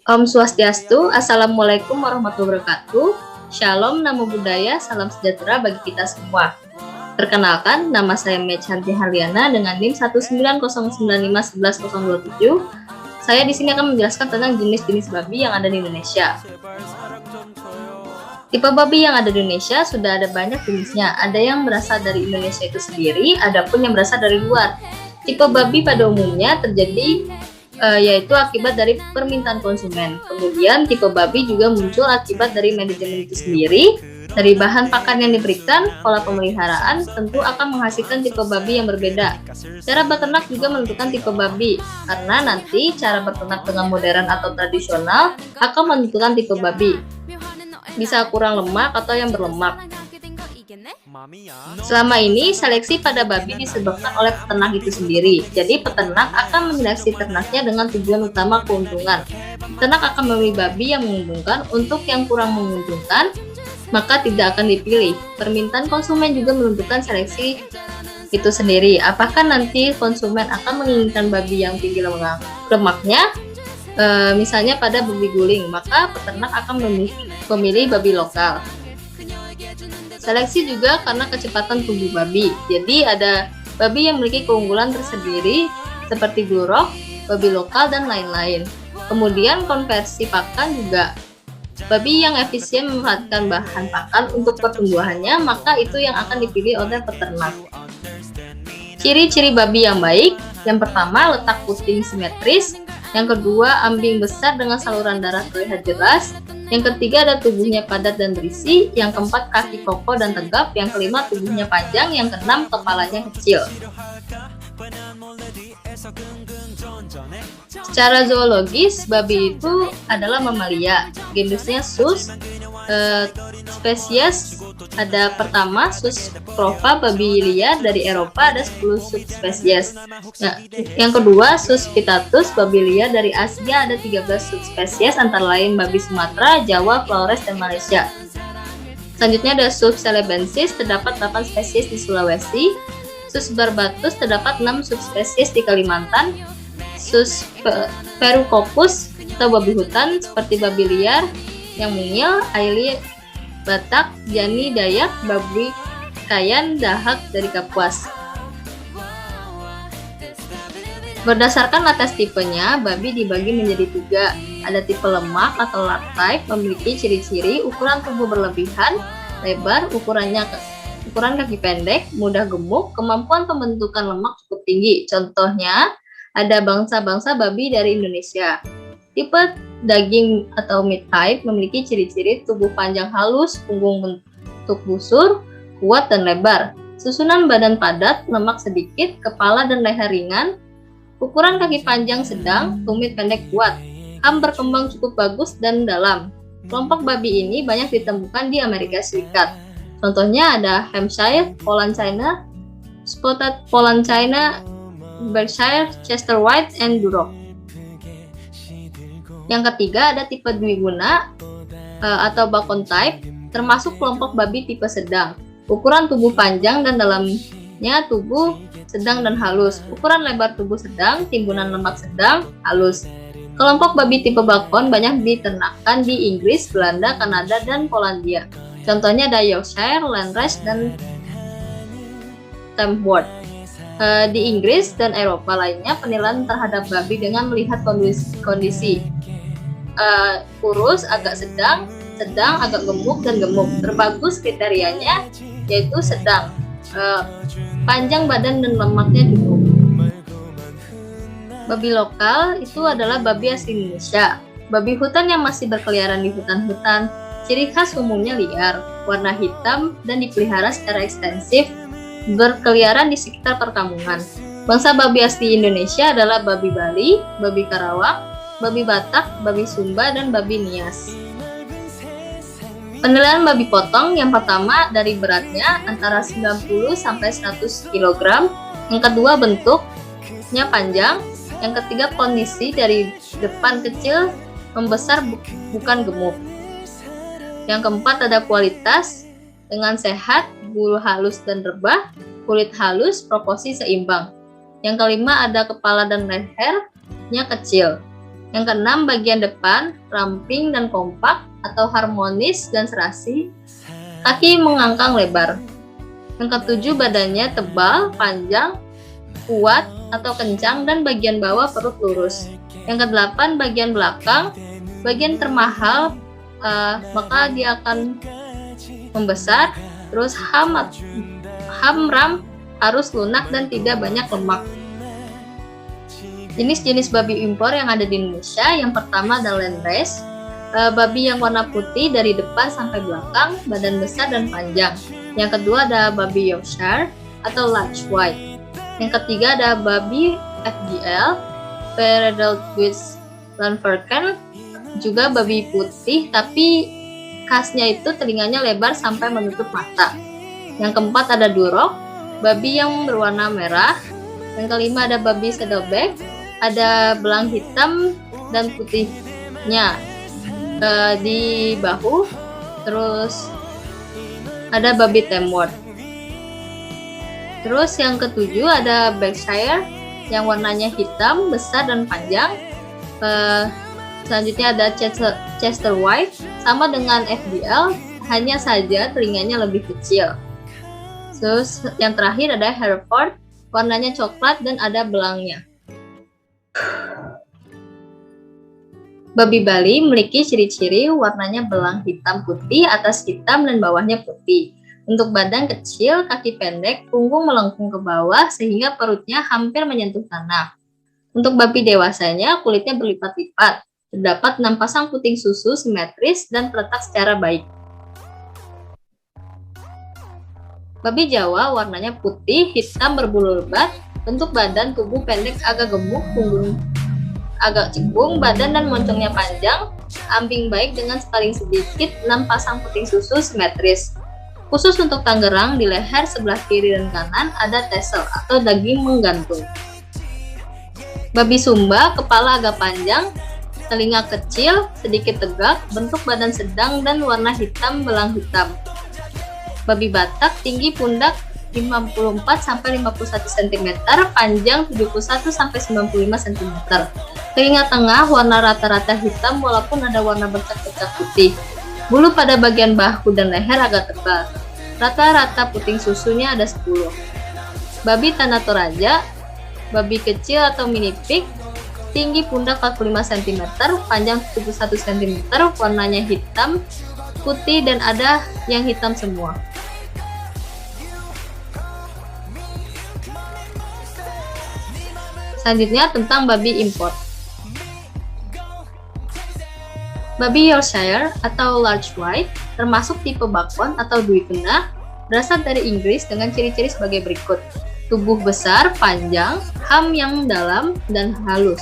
Om Swastiastu, Assalamualaikum warahmatullahi wabarakatuh. Shalom, namo buddhaya, salam sejahtera bagi kita semua. Perkenalkan, nama saya Mechanti Harliana dengan NIM 19095111027. Saya di sini akan menjelaskan tentang jenis-jenis babi yang ada di Indonesia. Tipe babi yang ada di Indonesia sudah ada banyak jenisnya. Ada yang berasal dari Indonesia itu sendiri, ada pun yang berasal dari luar. Tipe babi pada umumnya terjadi yaitu akibat dari permintaan konsumen. Kemudian tipe babi juga muncul akibat dari manajemen itu sendiri. Dari bahan pakan yang diberikan, pola pemeliharaan tentu akan menghasilkan tipe babi yang berbeda. Cara beternak juga menentukan tipe babi, karena nanti cara beternak dengan modern atau tradisional akan menentukan tipe babi. Bisa kurang lemak atau yang berlemak. Selama ini, seleksi pada babi disebabkan oleh peternak itu sendiri. Jadi, peternak akan menyeleksi ternaknya dengan tujuan utama keuntungan. Peternak akan memilih babi yang menguntungkan. Untuk yang kurang menguntungkan, maka tidak akan dipilih. Permintaan konsumen juga menentukan seleksi itu sendiri. Apakah nanti konsumen akan menginginkan babi yang tinggi lemaknya? Misalnya pada babi guling, maka peternak akan memilih babi lokal. Seleksi juga karena kecepatan tumbuh babi. Jadi ada babi yang memiliki keunggulan tersendiri seperti blue rock, babi lokal, dan lain-lain. Kemudian konversi pakan juga. Babi yang efisien memanfaatkan bahan pakan untuk pertumbuhannya, maka itu yang akan dipilih oleh peternak. Ciri-ciri babi yang baik, yang pertama letak puting simetris, yang kedua ambing besar dengan saluran darah terlihat jelas, yang ketiga ada tubuhnya padat dan berisi, yang keempat kaki kokoh dan tegap, yang kelima tubuhnya panjang, yang keenam kepalanya kecil. Secara zoologis, babi itu adalah mamalia. Genusnya sus. Spesies ada pertama sus Crova babi liar dari Eropa, ada 10 subspesies. Nah, yang kedua sus Pittatus babi liar dari Asia, ada 13 subspesies antara lain babi Sumatera, Jawa, Flores, dan Malaysia. Selanjutnya ada sus Celebensis, terdapat 8 spesies di Sulawesi. Sus Barbatus terdapat 6 subspesies di Kalimantan. Sus Verrucopus atau babi hutan seperti babi liar yang mungil, aili, batak, jani, dayak, babi kayan, dahak dari Kapuas. Berdasarkan atas tipenya, babi dibagi menjadi 3. Ada tipe lemak atau large type, memiliki ciri-ciri ukuran tubuh berlebihan, lebar, ukuran kaki pendek, mudah gemuk, kemampuan pembentukan lemak cukup tinggi. Contohnya, ada bangsa-bangsa babi dari Indonesia. Tipe daging atau meat type memiliki ciri-ciri tubuh panjang halus, punggung bentuk busur, kuat dan lebar, susunan badan padat, lemak sedikit, kepala dan leher ringan, ukuran kaki panjang sedang, tumit pendek kuat, ham berkembang cukup bagus dan dalam. Kelompok babi ini banyak ditemukan di Amerika Serikat. Contohnya ada Hampshire, Poland China, Spotted Poland China, Berkshire, Chester White, and Duroc. Yang ketiga ada tipe dwiguna atau bacon type, termasuk kelompok babi tipe sedang. Ukuran tubuh panjang dan dalamnya tubuh sedang dan halus. Ukuran lebar tubuh sedang, timbunan lemak sedang, halus. Kelompok babi tipe bacon banyak diternakkan di Inggris, Belanda, Kanada, dan Polandia. Contohnya ada Yorkshire, Landrace, dan Tamworth. Di Inggris dan Eropa lainnya, penilaian terhadap babi dengan melihat kondisi kurus, agak sedang, agak gemuk, dan gemuk. Terbagus kriterianya yaitu sedang, panjang badan dan lemaknya cukup. Babi lokal itu adalah babi asli Indonesia. Babi hutan yang masih berkeliaran di hutan-hutan. Ciri khas umumnya liar, warna hitam, dan dipelihara secara ekstensif, berkeliaran di sekitar perkampungan. Bangsa babi asli Indonesia adalah babi Bali, babi Karawang, babi Batak, babi Sumba, dan babi Nias. Penilaian babi potong yang pertama dari beratnya antara 90 sampai 100 kg, yang kedua bentuknya panjang, yang ketiga kondisi dari depan kecil, membesar bukan gemuk. Yang keempat ada kualitas dengan sehat, bulu halus dan rebah, kulit halus, proporsi seimbang. Yang kelima ada kepala dan lehernya kecil. Yang keenam, bagian depan ramping dan kompak atau harmonis dan serasi. Kaki mengangkang lebar. Yang ketujuh, badannya tebal, panjang, kuat atau kencang, dan bagian bawah perut lurus. Yang kedelapan, bagian belakang, bagian termahal, maka dia akan membesar. Terus ham ram harus lunak dan tidak banyak lemak. Jenis-jenis babi impor yang ada di Indonesia, yang pertama adalah Landrace, babi yang warna putih dari depan sampai belakang, badan besar dan panjang. Yang kedua ada babi Yorkshire atau Large White. Yang ketiga ada babi FDL, Feredeltwitz Lanferken, juga babi putih tapi khasnya itu telinganya lebar sampai menutup mata. Yang keempat ada Duroc, babi yang berwarna merah. Yang kelima ada babi Saddleback, ada belang hitam dan putihnya di bahu. Terus ada babi Tamworth. Terus yang ketujuh ada Berkshire yang warnanya hitam, besar dan panjang. Selanjutnya ada Chester White, sama dengan FDL, hanya saja telinganya lebih kecil. Terus yang terakhir ada Hereford, warnanya coklat dan ada belangnya. Babi Bali memiliki ciri-ciri warnanya belang hitam putih, atas hitam dan bawahnya putih. Untuk badan kecil, kaki pendek, punggung melengkung ke bawah sehingga perutnya hampir menyentuh tanah. Untuk babi dewasanya, kulitnya berlipat-lipat. Terdapat 6 pasang puting susu simetris dan terletak secara baik. Babi Jawa warnanya putih, hitam berbulu lebat, bentuk badan tubuh pendek agak gemuk, punggung agak cekung, badan dan moncongnya panjang, ambing baik dengan paling sedikit 6 pasang puting susu simetris. Khusus untuk Tangerang, di leher sebelah kiri dan kanan ada tassel atau daging menggantung. Babi Sumba, kepala agak panjang, telinga kecil, sedikit tegak, bentuk badan sedang dan warna hitam belang hitam. Babi Batak, tinggi pundak 54-51 cm, panjang 71-95 cm. Telinga tengah warna rata-rata hitam walaupun ada warna bercak-bercak putih. Bulu pada bagian bahu dan leher agak tebal. Rata-rata puting susunya ada 10. Babi Tanah Toraja, babi kecil atau mini pig, tinggi pundak 45 cm, panjang 71 cm, warnanya hitam, putih dan ada yang hitam semua. Selanjutnya tentang babi import. Babi Yorkshire atau Large White termasuk tipe bakwan atau dui kena, berasal dari Inggris dengan ciri-ciri sebagai berikut. Tubuh besar, panjang, ham yang dalam dan halus,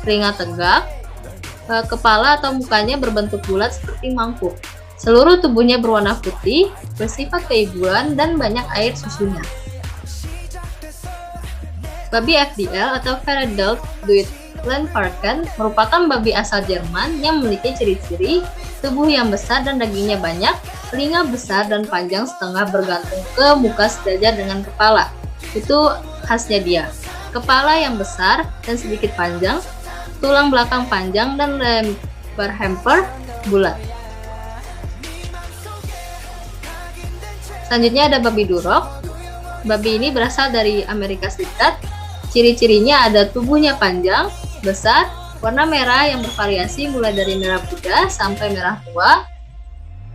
telinga tegak, kepala atau mukanya berbentuk bulat seperti mangkuk. Seluruh tubuhnya berwarna putih, bersifat keibuan dan banyak air susunya. Babi FDL atau Feredeltwitz Lanferken merupakan babi asal Jerman yang memiliki ciri-ciri tubuh yang besar dan dagingnya banyak, telinga besar dan panjang setengah bergantung ke muka sejajar dengan kepala. Itu khasnya dia. Kepala yang besar dan sedikit panjang, tulang belakang panjang dan lebar hamper bulat. Selanjutnya ada babi Duroc. Babi ini berasal dari Amerika Serikat. Ciri-cirinya ada tubuhnya panjang, besar, warna merah yang bervariasi mulai dari merah muda sampai merah tua,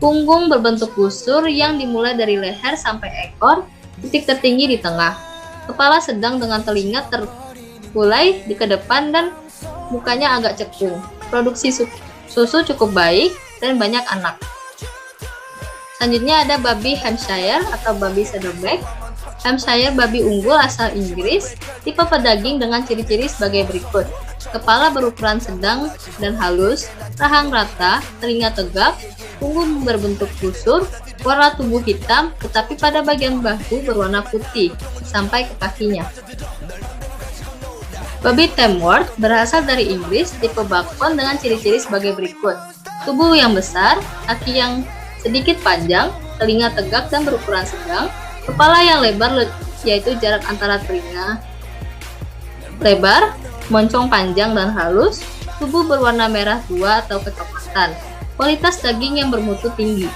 punggung berbentuk busur yang dimulai dari leher sampai ekor, titik tertinggi di tengah, kepala sedang dengan telinga terkulai di ke depan dan mukanya agak cekung. Produksi susu cukup baik dan banyak anak. Selanjutnya ada babi Hampshire atau babi Saddleback. Hampshire babi unggul asal Inggris, tipe pedaging dengan ciri-ciri sebagai berikut. Kepala berukuran sedang dan halus, rahang rata, telinga tegak, punggung berbentuk busur, warna tubuh hitam, tetapi pada bagian bahu berwarna putih, sampai ke kakinya. Babi Tamworth berasal dari Inggris, tipe bakwan dengan ciri-ciri sebagai berikut. Tubuh yang besar, kaki yang sedikit panjang, telinga tegak dan berukuran sedang, kepala yang lebar yaitu jarak antara telinga lebar, moncong panjang dan halus, tubuh berwarna merah tua atau kecoklatan, kualitas daging yang bermutu tinggi.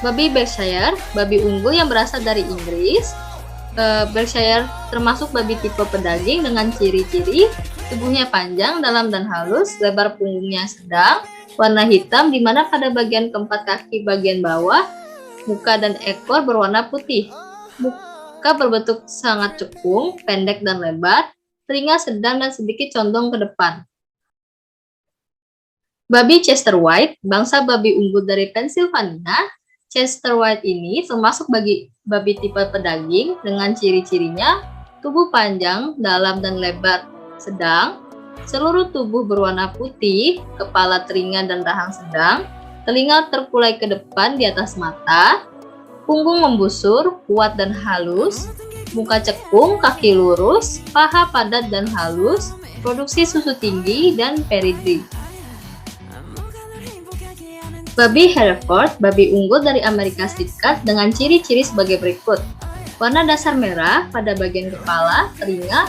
Babi Berkshire, babi unggul yang berasal dari Inggris. Berkshire termasuk babi tipe pedaging dengan ciri-ciri tubuhnya panjang, dalam dan halus, lebar punggungnya sedang, warna hitam di mana pada bagian keempat kaki bagian bawah, muka dan ekor berwarna putih. Muka berbentuk sangat cekung, pendek dan lebar, telinga sedang dan sedikit condong ke depan. Babi Chester White, bangsa babi unggul dari Pennsylvania. Chester White ini termasuk babi tipe pedaging dengan ciri-cirinya tubuh panjang, dalam dan lebar sedang, seluruh tubuh berwarna putih, kepala, telinga dan rahang sedang, telinga terkulai ke depan di atas mata, punggung membusur, kuat dan halus, muka cekung, kaki lurus, paha padat dan halus, produksi susu tinggi dan peridri. Babi Hereford, babi unggul dari Amerika Serikat dengan ciri-ciri sebagai berikut. Warna dasar merah pada bagian kepala, telinga,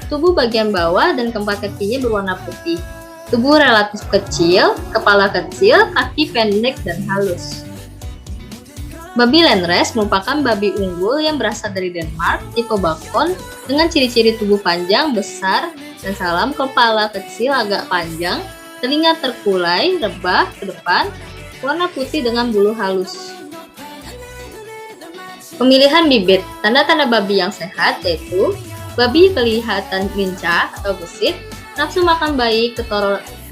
tubuh bagian bawah dan keempat kakinya berwarna putih. Tubuh relatif kecil, kepala kecil, kaki pendek dan halus. Babi Landrace merupakan babi unggul yang berasal dari Denmark, tipe bakon, dengan ciri-ciri tubuh panjang, besar, dan salam, kepala kecil agak panjang, telinga terkulai, rebah ke depan, warna putih dengan bulu halus. Pemilihan bibit. Tanda-tanda babi yang sehat yaitu babi kelihatan lincah atau gesit, nafsu makan baik,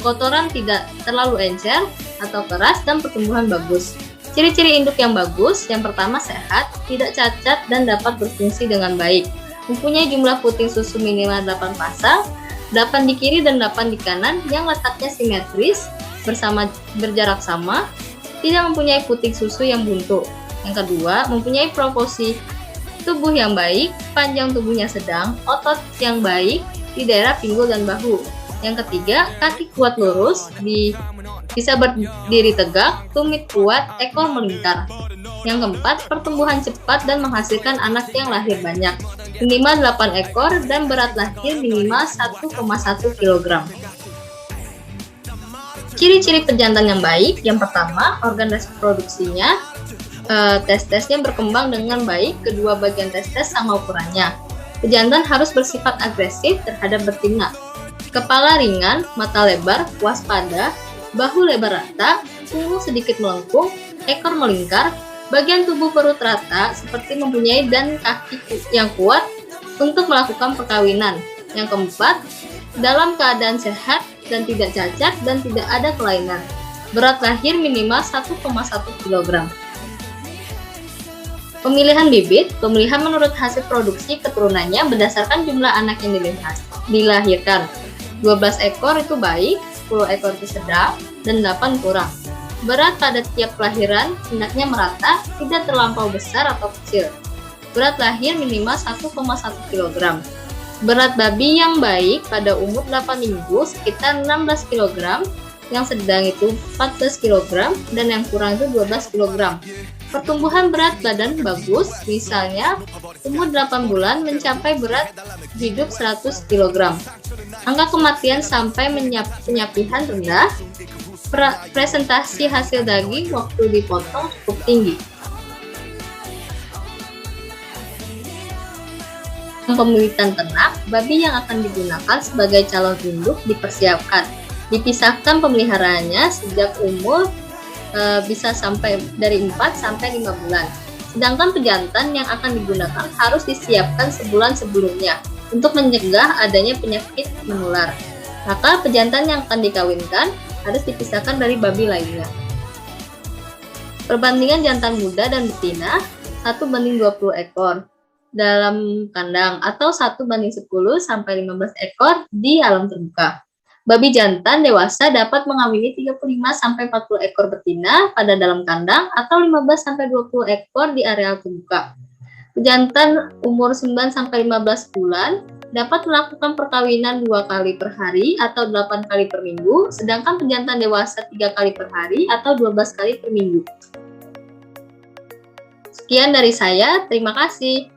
kotoran tidak terlalu encer atau keras, dan pertumbuhan bagus. Ciri-ciri induk yang bagus, yang pertama sehat, tidak cacat dan dapat berfungsi dengan baik. Mempunyai jumlah puting susu minimal 8 pasang, 8 di kiri dan 8 di kanan yang letaknya simetris, berjarak sama, tidak mempunyai puting susu yang buntu. Yang kedua, mempunyai proporsi tubuh yang baik, panjang tubuhnya sedang, otot yang baik di daerah pinggul dan bahu. Yang ketiga, kaki kuat lurus, bisa berdiri tegak, tumit kuat, ekor melingkar. Yang keempat, pertumbuhan cepat dan menghasilkan anak yang lahir banyak, minimal 8 ekor dan berat lahir minimal 1,1 kg. Ciri-ciri pejantan yang baik, yang pertama, organ reproduksinya, testisnya berkembang dengan baik, kedua bagian testis sama ukurannya. Pejantan harus bersifat agresif terhadap betina. Kepala ringan, mata lebar, waspada, bahu lebar rata, punggung sedikit melengkung, ekor melingkar, bagian tubuh perut rata seperti mempunyai dan kaki yang kuat untuk melakukan perkawinan. Yang keempat, dalam keadaan sehat dan tidak cacat dan tidak ada kelainan. Berat lahir minimal 1,1 kg. Pemilihan bibit, pemilihan menurut hasil produksi keturunannya berdasarkan jumlah anak yang dilahirkan. 12 ekor itu baik, 10 ekor itu sedang, dan 8 kurang. Berat pada tiap kelahiran hendaknya merata, tidak terlampau besar atau kecil. Berat lahir minimal 1,1 kg. Berat babi yang baik pada umur 8 minggu sekitar 16 kg, yang sedang itu 14 kg, dan yang kurang itu 12 kg. Pertumbuhan berat badan bagus, misalnya umur 8 bulan mencapai berat hidup 100 kg. Angka kematian sampai penyapihan rendah, presentasi hasil daging waktu dipotong cukup tinggi. Pemilihan ternak, babi yang akan digunakan sebagai calon induk dipersiapkan. Dipisahkan pemeliharaannya sejak umur bisa sampai dari 4 sampai 5 bulan. Sedangkan pejantan yang akan digunakan harus disiapkan sebulan sebelumnya untuk mencegah adanya penyakit menular. Maka pejantan yang akan dikawinkan harus dipisahkan dari babi lainnya. Perbandingan jantan muda dan betina 1:20 ekor dalam kandang atau 1:10 sampai 15 ekor di alam terbuka. Babi jantan dewasa dapat mengawini 35 sampai 40 ekor betina pada dalam kandang atau 15 sampai 20 ekor di areal terbuka. Pejantan umur 9 sampai 15 bulan dapat melakukan perkawinan 2 kali per hari atau 8 kali per minggu, sedangkan pejantan dewasa 3 kali per hari atau 12 kali per minggu. Sekian dari saya, terima kasih.